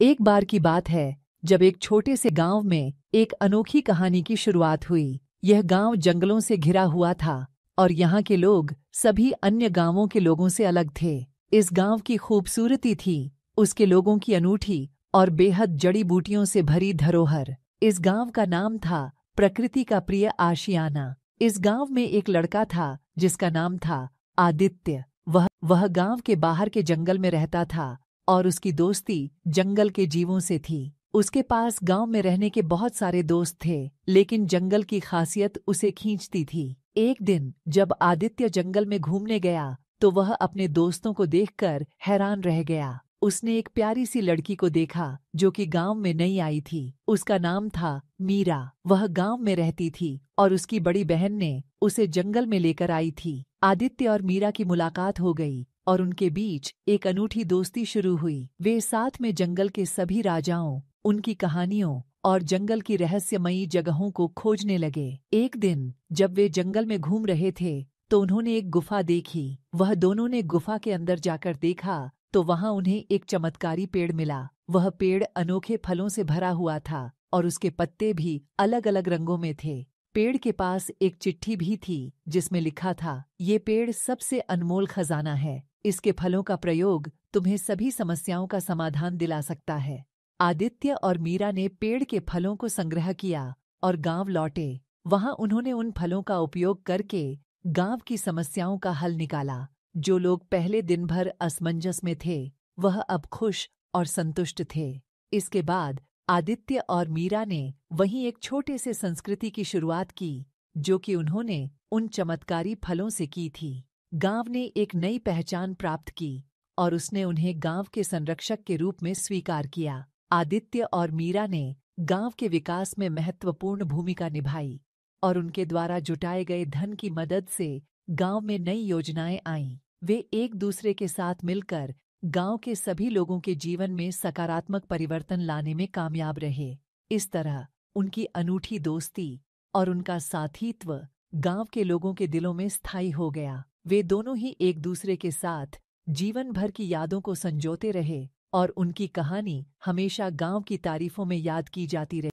एक बार की बात है जब एक छोटे से गांव में एक अनोखी कहानी की शुरुआत हुई। यह गांव जंगलों से घिरा हुआ था और यहाँ के लोग सभी अन्य गांवों के लोगों से अलग थे। इस गांव की खूबसूरती थी उसके लोगों की अनूठी और बेहद जड़ी बूटियों से भरी धरोहर। इस गांव का नाम था प्रकृति का प्रिय आशियाना। इस गांव में एक लड़का था जिसका नाम था आदित्य। वह गांव के बाहर के जंगल में रहता था और उसकी दोस्ती जंगल के जीवों से थी। उसके पास गांव में रहने के बहुत सारे दोस्त थे, लेकिन जंगल की खासियत उसे खींचती थी। एक दिन जब आदित्य जंगल में घूमने गया तो वह अपने दोस्तों को देखकर हैरान रह गया। उसने एक प्यारी सी लड़की को देखा जो कि गांव में नई आई थी। उसका नाम था मीरा। वह गांव में रहती थी और उसकी बड़ी बहन ने उसे जंगल में लेकर आई थी। आदित्य और मीरा की मुलाकात हो गई और उनके बीच एक अनूठी दोस्ती शुरू हुई। वे साथ में जंगल के सभी राजाओं, उनकी कहानियों और जंगल की रहस्यमयी जगहों को खोजने लगे। एक दिन जब वे जंगल में घूम रहे थे तो उन्होंने एक गुफा देखी। वह दोनों ने गुफा के अंदर जाकर देखा तो वहां उन्हें एक चमत्कारी पेड़ मिला। वह पेड़ अनोखे फलों से भरा हुआ था और उसके पत्ते भी अलग अलग रंगों में थे। पेड़ के पास एक चिट्ठी भी थी जिसमें लिखा था, ये पेड़ सबसे अनमोल खजाना है। इसके फलों का प्रयोग तुम्हें सभी समस्याओं का समाधान दिला सकता है। आदित्य और मीरा ने पेड़ के फलों को संग्रह किया और गांव लौटे। वहां उन्होंने उन फलों का उपयोग करके गांव की समस्याओं का हल निकाला। जो लोग पहले दिन भर असमंजस में थे वह अब खुश और संतुष्ट थे। इसके बाद आदित्य और मीरा ने वहीं एक छोटे से संस्कृति की शुरुआत की जो कि उन्होंने उन चमत्कारी फलों से की थी। गांव ने एक नई पहचान प्राप्त की और उसने उन्हें गांव के संरक्षक के रूप में स्वीकार किया। आदित्य और मीरा ने गांव के विकास में महत्वपूर्ण भूमिका निभाई और उनके द्वारा जुटाए गए धन की मदद से गांव में नई योजनाएं आईं। वे एक दूसरे के साथ मिलकर गांव के सभी लोगों के जीवन में सकारात्मक परिवर्तन लाने में कामयाब रहे। इस तरह उनकी अनूठी दोस्ती और उनका साथीत्व गांव के लोगों के दिलों में स्थायी हो गया। वे दोनों ही एक दूसरे के साथ जीवन भर की यादों को संजोते रहे और उनकी कहानी हमेशा गांव की तारीफों में याद की जाती रही।